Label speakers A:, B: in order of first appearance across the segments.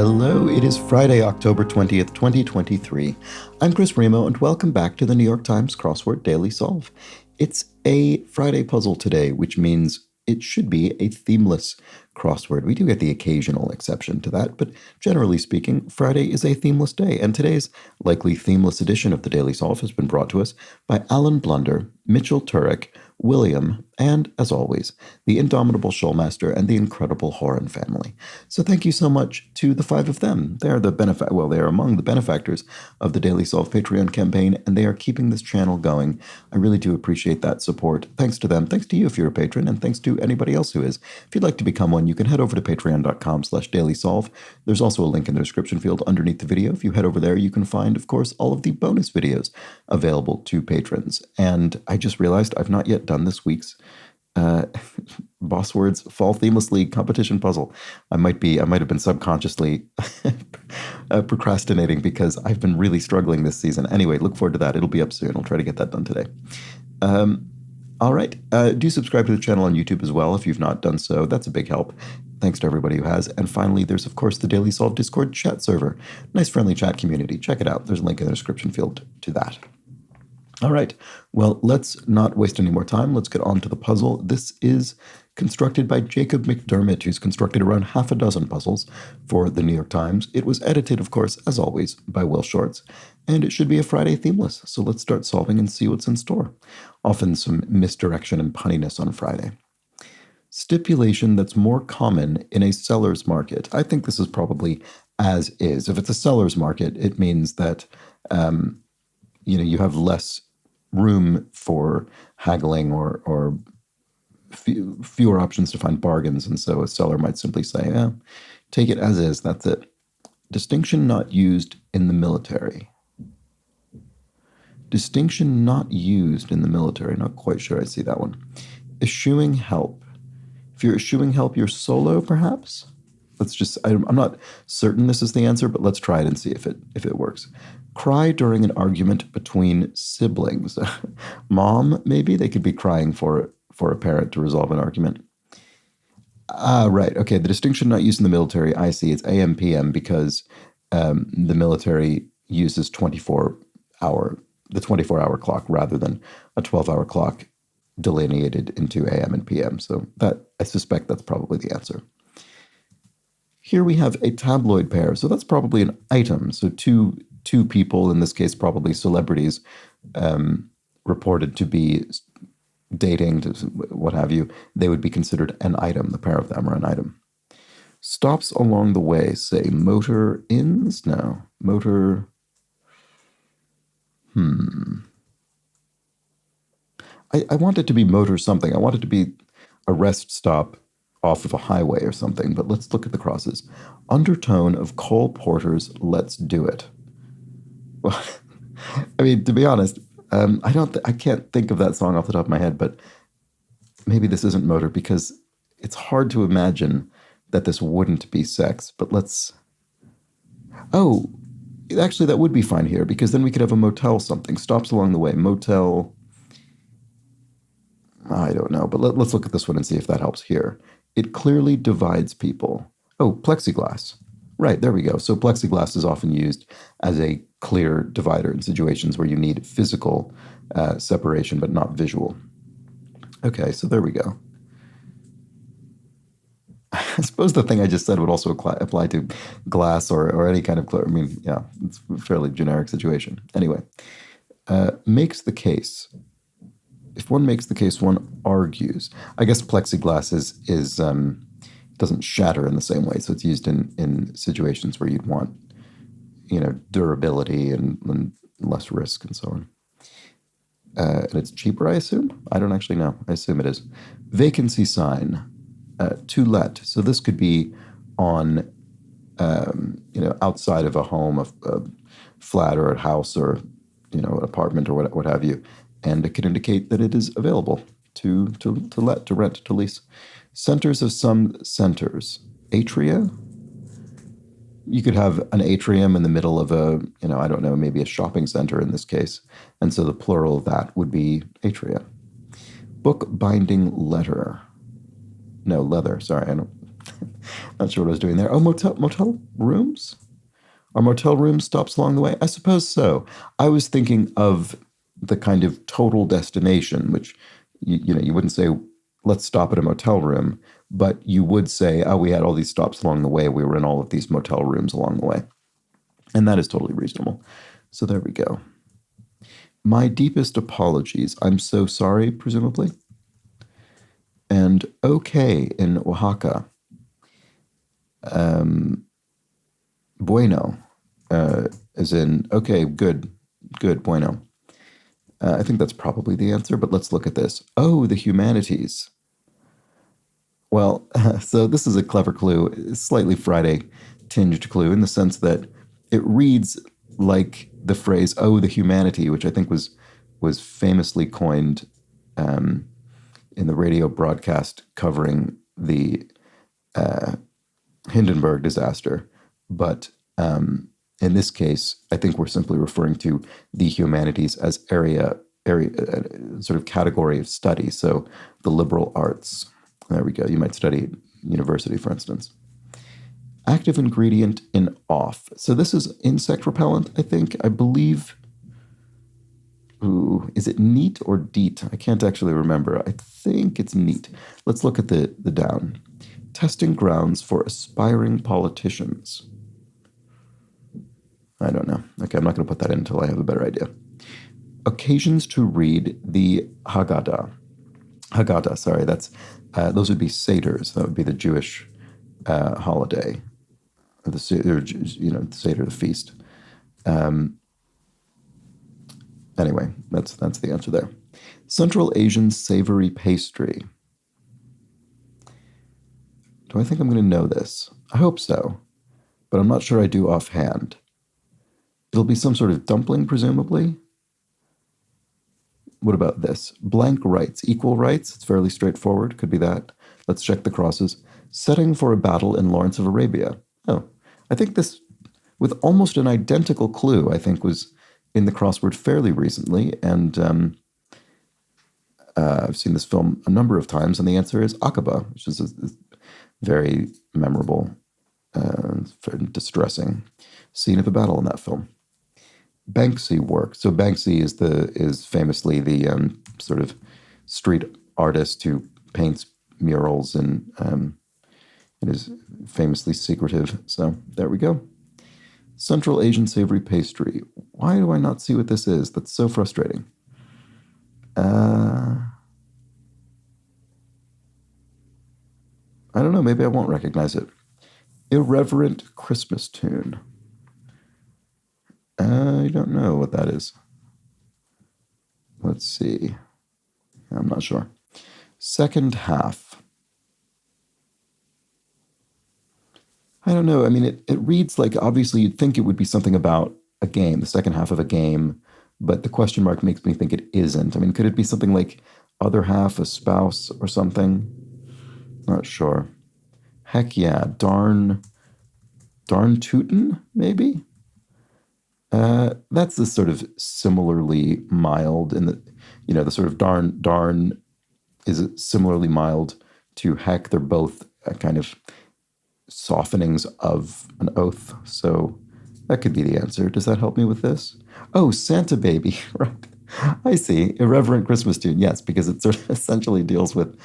A: Hello, it is Friday, October 20th, 2023. I'm Chris Remo, and welcome back to the New York Times Crossword Daily Solve. It's a Friday puzzle today, which means it should be a themeless crossword. We do get the occasional exception to that, but generally speaking, Friday is a themeless day, and today's likely themeless edition of the Daily Solve has been brought to us by Alan Blunder, Mitchell Turek, William, and, as always, the indomitable Shoalmaster and the incredible Horan family. So thank you so much to the five of them. They are they are among the benefactors of the Daily Solve Patreon campaign, and they are keeping this channel going. I really do appreciate that support. Thanks to them. Thanks to you if you're a patron, and thanks to anybody else who is. If you'd like to become one, you can head over to patreon.com/dailysolve. There's also a link in the description field underneath the video. If you head over there, you can find, of course, all of the bonus videos available to patrons. And I just realized I've not yet done this week's Boss Words Fall Themeless League competition puzzle. I might have been subconsciously procrastinating because I've been really struggling this season. Anyway, look forward to that. It'll be up soon. I'll try to get that done today. All right. Do subscribe to the channel on YouTube as well if you've not done so. That's a big help. Thanks to everybody who has. And finally, there's, of course, the Daily Solve Discord chat server. Nice, friendly chat community. Check it out. There's a link in the description field to that. All right. Well, let's not waste any more time. Let's get on to the puzzle. This is constructed by Jacob McDermott, who's constructed around half a dozen puzzles for the New York Times. It was edited, of course, as always, by Will Shortz, and it should be a Friday themeless. So let's start solving and see what's in store. Often some misdirection and punniness on Friday. Stipulation that's more common in a seller's market. I think this is probably as is. If it's a seller's market, it means that you have less room for haggling or fewer options to find bargains, and so a seller might simply say, take it as is, that's it. Distinction not used in the military. Distinction not used in the military. Not quite sure I see that one. Eschewing help. If you're eschewing help, you're solo, perhaps? I'm not certain this is the answer, but let's try it and see if it works. Cry during an argument between siblings. Mom, maybe? They could be crying for a parent to resolve an argument. Right. Okay. The distinction not used in the military, I see. It's AM, PM because the military uses the 24-hour clock rather than a 12-hour clock delineated into AM and PM. So I suspect that's probably the answer. Here we have a tabloid pair. So that's probably an item. So two people, in this case probably celebrities, reported to be dating, what have you, they would be considered an item. The pair of them are an item. Stops along the way, say motor inns? No. Motor... I want it to be motor something. I want it to be a rest stop off of a highway or something, but let's look at the crosses. Undertone of Cole Porter's Let's Do It. Well, I mean, to be honest, I can't think of that song off the top of my head, but maybe this isn't motor because it's hard to imagine that this wouldn't be sex, but actually that would be fine here because then we could have a motel something. Stops along the way. Motel, I don't know, but let's look at this one and see if that helps here. It clearly divides people. Oh, plexiglass. Right, there we go. So plexiglass is often used as a clear divider in situations where you need physical separation, but not visual. Okay, so there we go. I suppose the thing I just said would also apply to glass or any kind of clear. I mean, yeah, it's a fairly generic situation. Anyway, makes the case. If one makes the case, one argues. I guess plexiglass doesn't shatter in the same way, so it's used in situations where you'd want, durability and less risk and so on. And it's cheaper, I assume? I don't actually know. I assume it is. Vacancy sign, to let. So this could be on, outside of a home, a flat or a house or, an apartment or what have you. And it could indicate that it is available to let, to rent, to lease. Centers of some centers. Atria? You could have an atrium in the middle of maybe a shopping center in this case. And so the plural of that would be atria. Book binding letter. No, leather. Sorry, I don't. Not sure what I was doing there. Oh, motel rooms? Are motel rooms stops along the way? I suppose so. I was thinking of the kind of total destination, which you wouldn't say, let's stop at a motel room, but you would say, oh, we had all these stops along the way. We were in all of these motel rooms along the way. And that is totally reasonable. So there we go. My deepest apologies. I'm so sorry, presumably. And okay in Oaxaca. Bueno, as in, okay, good, bueno. I think that's probably the answer, but let's look at this. Oh, the humanities. Well, so this is a clever clue, slightly Friday tinged clue in the sense that it reads like the phrase "oh, the humanity," which I think was famously coined in the radio broadcast covering the Hindenburg disaster. But in this case, I think we're simply referring to the humanities as area sort of category of study. So the liberal arts. There we go. You might study at university, for instance. Active ingredient in off. So this is insect repellent, I think. I believe. Ooh, is it neat or deet? I can't actually remember. I think it's neat. Let's look at the down. Testing grounds for aspiring politicians. I don't know. Okay, I'm not going to put that in until I have a better idea. Occasions to read the Haggadah. Haggadah, sorry, that's those would be Seders. That would be the Jewish holiday, or the Seder, the feast. Anyway, that's the answer there. Central Asian savory pastry. Do I think I'm going to know this? I hope so, but I'm not sure I do offhand. It'll be some sort of dumpling, presumably. What about this? Blank rights, equal rights. It's fairly straightforward. Could be that. Let's check the crosses. Setting for a battle in Lawrence of Arabia. Oh, I think this, with almost an identical clue, I think was in the crossword fairly recently. And I've seen this film a number of times, and the answer is Aqaba, which is a very memorable, very distressing scene of a battle in that film. Banksy work. So Banksy is famously the sort of street artist who paints murals and is famously secretive. So there we go. Central Asian savory pastry. Why do I not see what this is? That's so frustrating. I don't know. Maybe I won't recognize it. Irreverent Christmas tune. I don't know what that is. Let's see. I'm not sure. Second half. I don't know. I mean, it reads like, obviously you'd think it would be something about a game, the second half of a game, but the question mark makes me think it isn't. I mean, could it be something like other half, a spouse or something? Not sure. Heck yeah. Darn tootin', maybe? That's the sort of similarly mild in the sort of darn is similarly mild to heck. They're both kind of softenings of an oath. So that could be the answer. Does that help me with this? Oh, Santa Baby, right. I see. Irreverent Christmas tune. Yes, because it sort of essentially deals with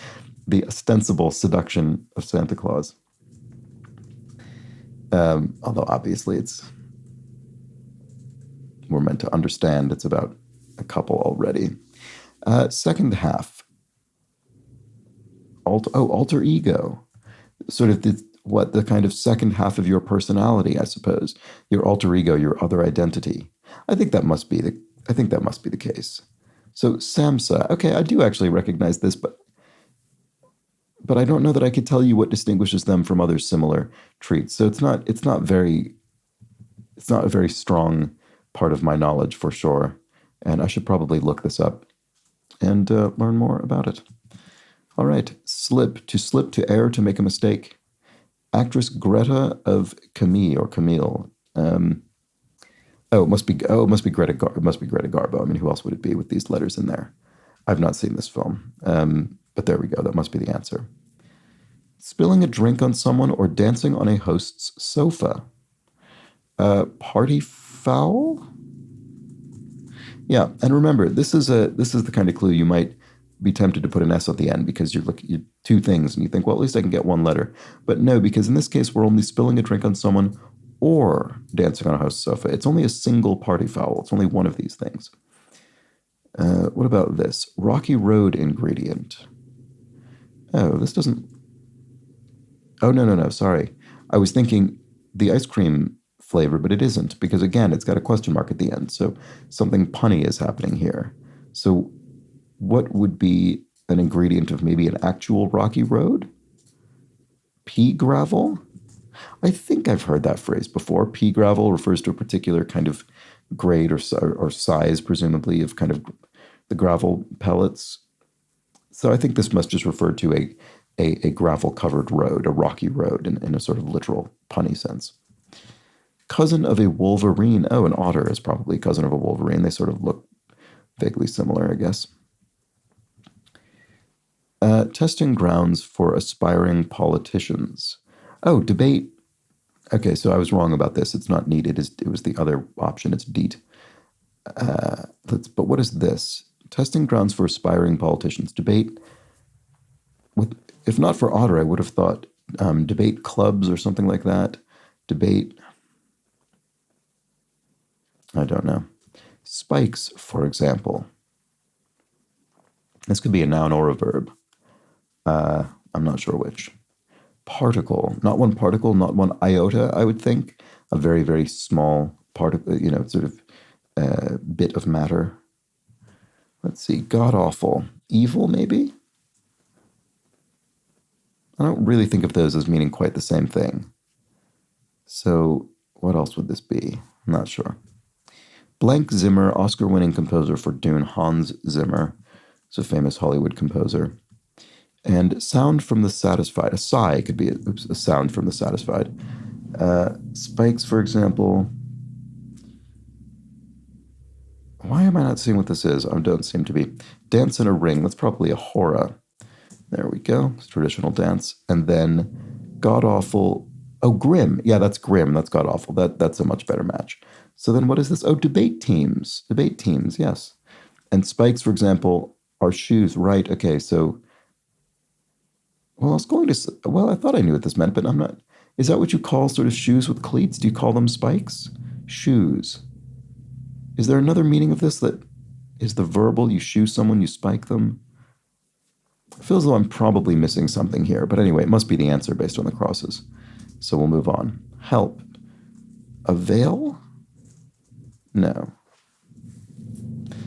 A: the ostensible seduction of Santa Claus. Although obviously we're meant to understand it's about a couple already. Second half. Alter ego. Sort of the kind of second half of your personality, I suppose. Your alter ego, your other identity. I think that must be the case. So Samsa. Okay, I do actually recognize this, but I don't know that I could tell you what distinguishes them from other similar treats. So it's not a very strong part of my knowledge for sure. And I should probably look this up and learn more about it. All right. Slip, to err, to make a mistake. Actress Greta of Camille. It must be Greta Garbo. I mean, who else would it be with these letters in there? I've not seen this film. But there we go. That must be the answer. spilling a drink on someone or dancing on a host's sofa. Party foul? Yeah, and remember, this is the kind of clue you might be tempted to put an S at the end because you're looking at two things and you think, well, at least I can get one letter. But no, because in this case, we're only spilling a drink on someone or dancing on a host's sofa. It's only a single party foul. It's only one of these things. What about this? Rocky Road ingredient. Oh, this doesn't. Oh, no, sorry. I was thinking the ice cream flavor, but it isn't because, again, it's got a question mark at the end. So something punny is happening here. So what would be an ingredient of maybe an actual rocky road? Pea gravel? I think I've heard that phrase before. Pea gravel refers to a particular kind of grade or size, presumably, of kind of the gravel pellets. So I think this must just refer to a gravel-covered road, a rocky road in a sort of literal punny sense. Cousin of a wolverine. Oh, an otter is probably cousin of a wolverine. They sort of look vaguely similar, I guess. Testing grounds for aspiring politicians. Oh, debate. Okay, so I was wrong about this. It's not needed. It was the other option. It's DEET. But what is this? Testing grounds for aspiring politicians. Debate. If not for otter, I would have thought debate clubs or something like that. Debate. I don't know. Spikes, for example. This could be a noun or a verb. I'm not sure which. Particle. Not one particle, not one iota, I would think. A very, very small particle, sort of bit of matter. Let's see. God-awful. Evil, maybe? I don't really think of those as meaning quite the same thing. So what else would this be? I'm not sure. Blank Zimmer, Oscar-winning composer for Dune, Hans Zimmer. He's a famous Hollywood composer. And sound from the satisfied. A sigh could be a sound from the satisfied. Spikes, for example. Why am I not seeing what this is? I don't seem to be. Dance in a ring. That's probably a hora. There we go. It's traditional dance. And then god-awful. Oh, grim. Yeah, that's grim. That's god-awful. That's a much better match. So then what is this? Oh, debate teams. Debate teams, yes. And spikes, for example, are shoes. Right, okay, so... Well, I was going to... Well, I thought I knew what this meant, but I'm not... Is that what you call sort of shoes with cleats? Do you call them spikes? Shoes. Is there another meaning of this that is the verbal? You shoe someone, you spike them? It feels as though I'm probably missing something here. But anyway, it must be the answer based on the crosses. So we'll move on. Help. Avail? No.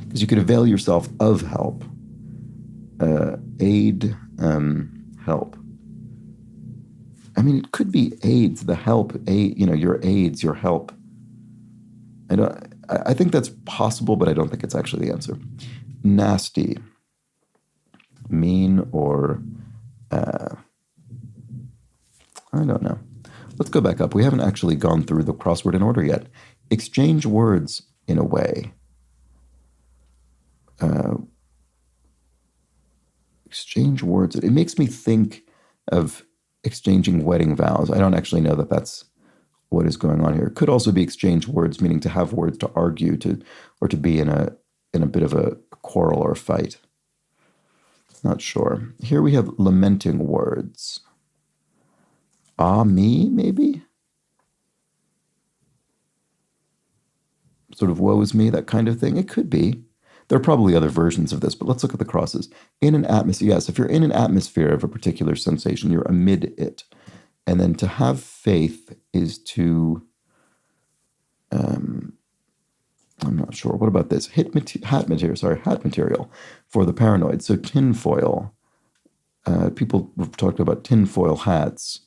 A: Because you could avail yourself of help. Aid, help. I mean, it could be aids, the help, your aids, your help. I think that's possible, but I don't think it's actually the answer. Nasty. Mean or, I don't know. Let's go back up. We haven't actually gone through the crossword in order yet. Exchange words in a way. Exchange words. It makes me think of exchanging wedding vows. I don't actually know that that's what is going on here. It could also be exchange words, meaning to have words to argue or to be in a bit of a quarrel or a fight. Not sure. Here we have lamenting words. Ah, me, maybe? Sort of woe is me, that kind of thing. It could be. There are probably other versions of this, but let's look at the crosses. In an atmosphere, yes, if you're in an atmosphere of a particular sensation, you're amid it. And then to have faith is to, I'm not sure. What about this? Hat material for the paranoid. So tinfoil. People talked about tinfoil hats.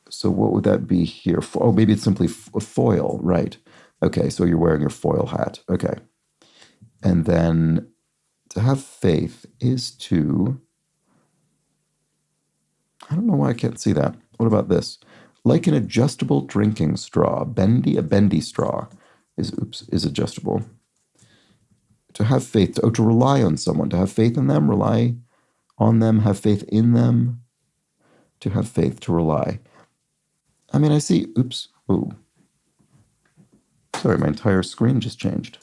A: So what would that be here? Oh, maybe it's simply foil, right? Okay, so you're wearing your foil hat. Okay. And then to have faith is to... I don't know why I can't see that. What about this? Like an adjustable drinking straw. A bendy straw is adjustable. To have faith, to rely on someone, to have faith in them, rely On them, have faith in them, to have faith, to rely. I mean, I see, oops, ooh. Sorry, my entire screen just changed.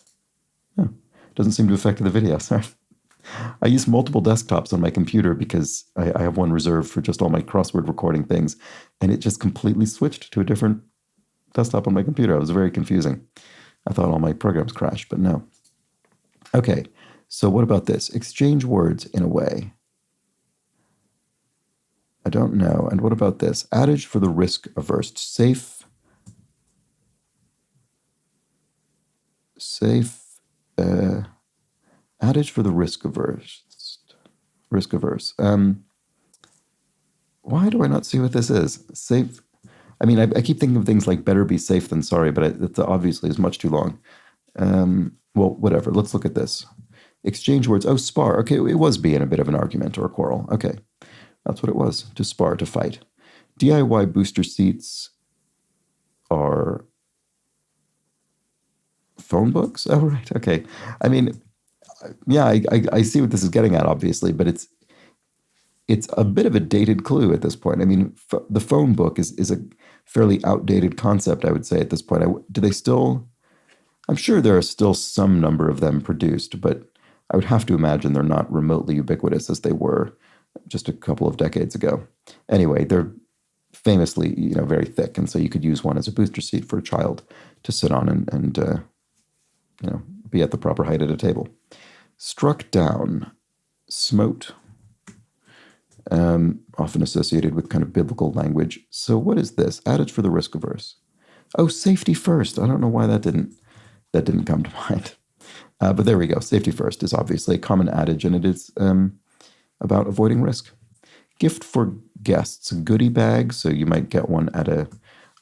A: Oh, doesn't seem to affect the video, sorry. I use multiple desktops on my computer because I have one reserved for just all my crossword recording things, and it just completely switched to a different desktop on my computer. It was very confusing. I thought all my programs crashed, but no. Okay, so what about this? Exchange words in a way. I don't know. And what about this? Adage for the risk averse. Safe. Adage for the risk averse. Risk averse. Why do I not see what this is? Safe. I mean, I keep thinking of things like better be safe than sorry, but it obviously is much too long. Well, whatever. Let's look at this. Exchange words. Oh, spar. Okay, it was being a bit of an argument or a quarrel. Okay, that's what it was. To spar, to fight. DIY booster seats are phone books? Oh, right. Okay. I mean, yeah, I see what this is getting at, obviously, but it's a bit of a dated clue at this point. I mean, the phone book is a fairly outdated concept, I would say, at this point. Do they still? I'm sure there are still some number of them produced, but I would have to imagine they're not remotely ubiquitous as they were just a couple of decades ago. Anyway, they're famously, very thick, and so you could use one as a booster seat for a child to sit on and be at the proper height at a table. Struck down, smote, often associated with kind of biblical language. So what is this? Adage for the risk averse. Oh, safety first. I don't know why that didn't come to mind. But there we go. Safety first is obviously a common adage, and it is about avoiding risk. Gift for guests, goodie bag. So you might get one at a,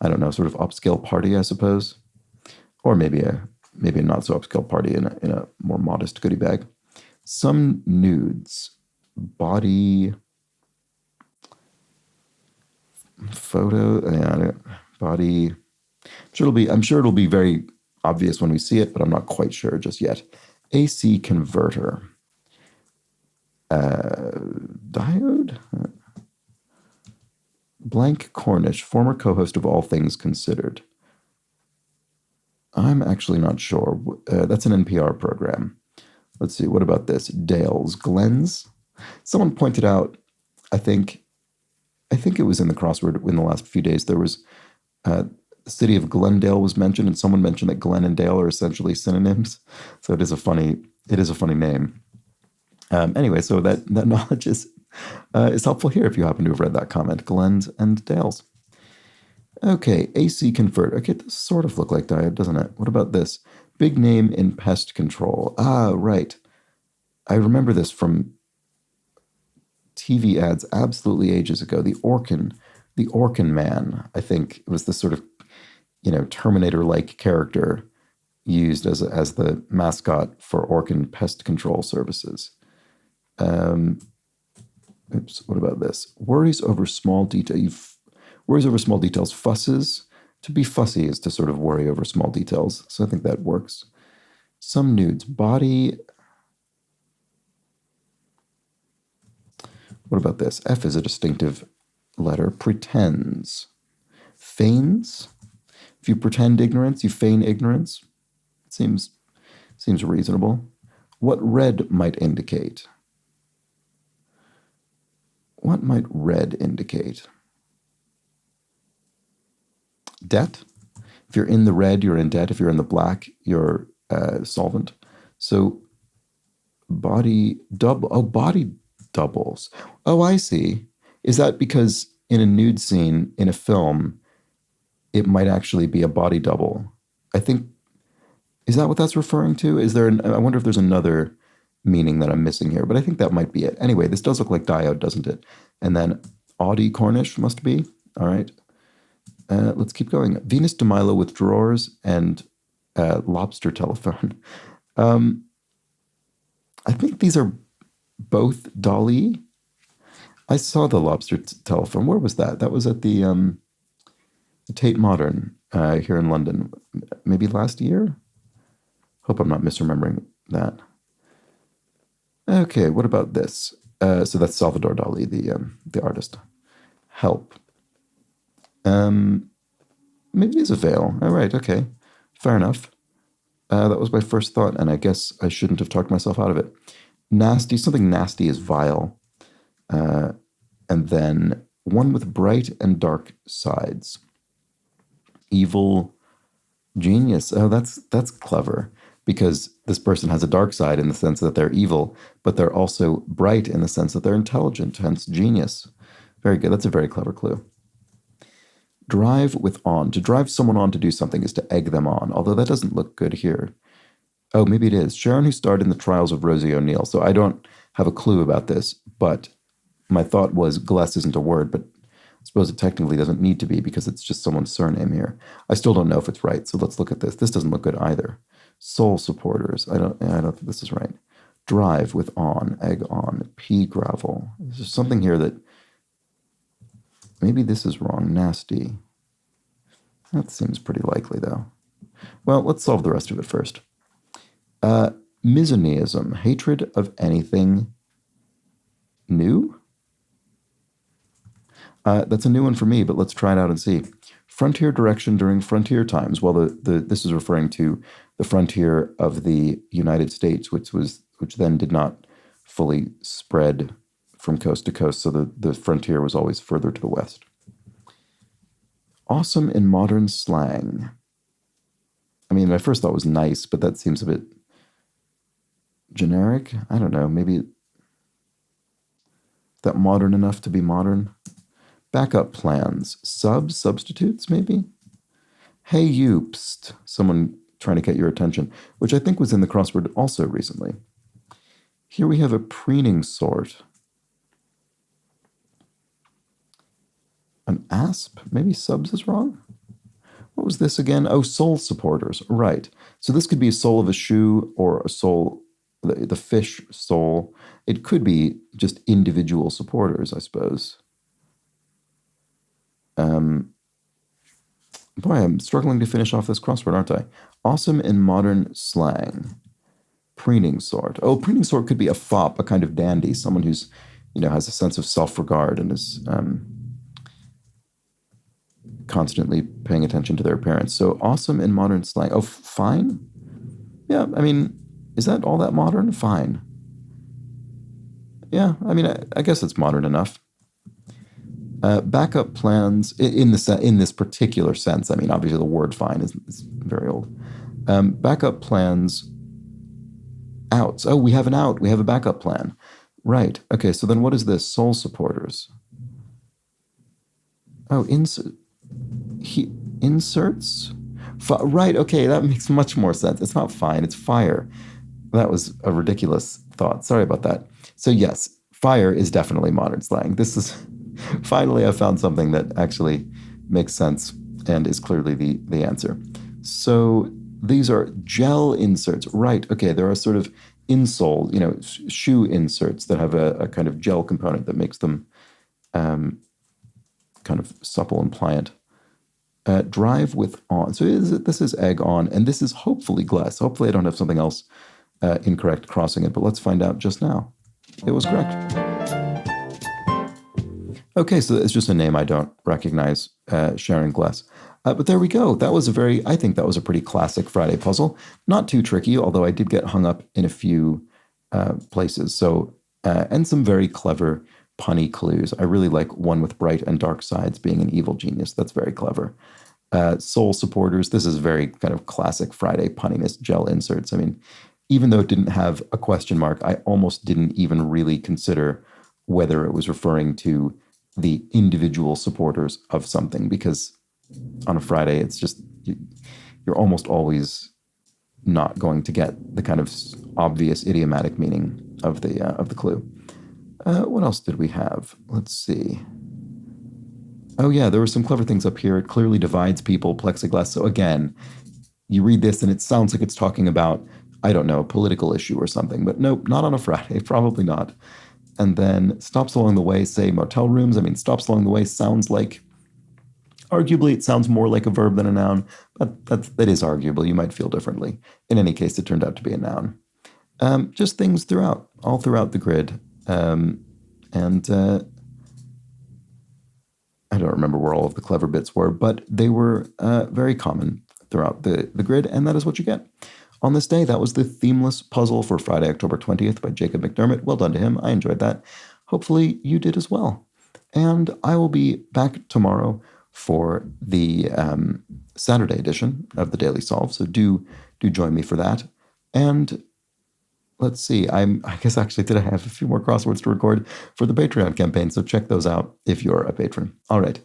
A: sort of upscale party, I suppose, or maybe a not so upscale party in a more modest goodie bag. Some nudes, body, photo, body. I'm sure it'll be very obvious when we see it, but I'm not quite sure just yet. AC converter. Diode? Blank Cornish, former co-host of All Things Considered. I'm actually not sure. That's an NPR program. Let's see, what about this? Dales, Glens? Someone pointed out, I think it was in the crossword in the last few days, there was the city of Glendale was mentioned, and someone mentioned that Glen and Dale are essentially synonyms. So it is a funny name. Anyway, so that knowledge is helpful here if you happen to have read that comment. Glens and Dales. Okay, AC convert. Okay, it does sort of look like diode, doesn't it? What about this? Big name in pest control. Ah, right. I remember this from TV ads absolutely ages ago. The Orkin Man, I think, was this sort of, Terminator-like character used as the mascot for Orkin Pest Control Services. Oops, what about this? Worries over small details. Fusses. To be fussy is to sort of worry over small details. So I think that works. Some nudes. Body. What about this? F is a distinctive letter. Pretends. Feigns. If you pretend ignorance, you feign ignorance. It seems reasonable. What red might indicate? What might red indicate? Debt. If you're in the red, you're in debt. If you're in the black, you're solvent. So body doubles. Oh, I see. Is that because in a nude scene in a film, it might actually be a body double? I think, is that what that's referring to? I wonder if there's another meaning that I'm missing here, but I think that might be it. Anyway, this does look like diode, doesn't it? And then Audi Cornish must be. All right. Let's keep going. Venus de Milo with drawers and lobster telephone. I think these are both Dali. I saw the lobster telephone. Where was that? That was at the Tate Modern here in London, maybe last year. Hope I'm not misremembering that. Okay, what about this? So that's Salvador Dali, the artist. Help. Maybe it is a veil. All right, okay. Fair enough. That was my first thought, and I guess I shouldn't have talked myself out of it. Nasty, something nasty is vile. And then one with bright and dark sides. Evil genius. Oh, that's clever, because this person has a dark side in the sense that they're evil, but they're also bright in the sense that they're intelligent, hence genius. Very good. That's a very clever clue. Drive with on. To drive someone on to do something is to egg them on, although that doesn't look good here. Oh, maybe it is. Sharon, who starred in the Trials of Rosie O'Neill. So I don't have a clue about this, but my thought was Gless isn't a word, but I suppose it technically doesn't need to be because it's just someone's surname here. I still don't know if it's right, so let's look at this. This doesn't look good either. Soul supporters. I don't think this is right. Drive with on, egg on, pea gravel. There's something here that maybe this is wrong. Nasty. That seems pretty likely, though. Well, let's solve the rest of it first. Misoneism, hatred of anything new? That's a new one for me, but let's try it out and see. Frontier direction during frontier times. Well, this is referring to the frontier of the United States, which then did not fully spread from coast to coast, so the frontier was always further to the west. Awesome in modern slang. I mean, my first thought was nice, but that seems a bit generic. I don't know, maybe that modern enough to be modern. Backup plans. Substitutes, maybe? Hey, you, psst, someone trying to get your attention, which I think was in the crossword also recently. Here we have a preening sort. An asp? Maybe subs is wrong? What was this again? Oh, soul supporters. Right. So this could be a sole of a shoe or a sole, the fish sole. It could be just individual supporters, I suppose. Boy, I'm struggling to finish off this crossword, aren't I? Awesome in modern slang. Preening sort. Oh, preening sort could be a fop, a kind of dandy, someone who's, has a sense of self-regard and is constantly paying attention to their appearance. So awesome in modern slang. Oh, fine? Yeah, I mean, is that all that modern? Fine. Yeah, I mean, I guess it's modern enough. Backup plans in this particular sense. I mean, obviously the word "fine" is very old. Backup plans. Outs. Oh, we have an out. We have a backup plan. Right. Okay. So then, what is this? Soul supporters. Oh, inserts. Right. Okay, that makes much more sense. It's not fine. It's fire. That was a ridiculous thought. Sorry about that. So yes, fire is definitely modern slang. This is. Finally, I found something that actually makes sense and is clearly the answer. So these are gel inserts. Right. Okay. There are sort of insole, shoe inserts that have a kind of gel component that makes them kind of supple and pliant. Drive with on. So this is egg on, and this is hopefully glass. Hopefully I don't have something else incorrect crossing it, but let's find out just now. It was correct. Okay, so it's just a name I don't recognize, Sharon Glass. But there we go. I think that was a pretty classic Friday puzzle. Not too tricky, although I did get hung up in a few places. So, and some very clever punny clues. I really like one with bright and dark sides being an evil genius. That's very clever. Soul supporters. This is very kind of classic Friday punniness, gel inserts. I mean, even though it didn't have a question mark, I almost didn't even really consider whether it was referring to the individual supporters of something, because on a Friday, it's just, you're almost always not going to get the kind of obvious idiomatic meaning of the clue. What else did we have? Let's see. Oh yeah, there were some clever things up here. It clearly divides people, plexiglass. So again, you read this and it sounds like it's talking about, I don't know, a political issue or something, but nope, not on a Friday, probably not. And then stops along the way, say motel rooms. I mean, stops along the way sounds like, arguably it sounds more like a verb than a noun, but that is arguable. You might feel differently. In any case, it turned out to be a noun. Just things all throughout the grid. And I don't remember where all of the clever bits were, but they were very common throughout the grid, and that is what you get. On this day, that was the themeless puzzle for Friday, October 20th by Jacob McDermott. Well done to him. I enjoyed that. Hopefully you did as well. And I will be back tomorrow for the Saturday edition of the Daily Solve, so do join me for that. And let's see, I guess actually today I have a few more crosswords to record for the Patreon campaign, so check those out if you're a patron. All right,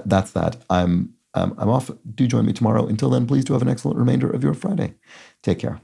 A: that's that. I'm off. Do join me tomorrow. Until then, please do have an excellent remainder of your Friday. Take care.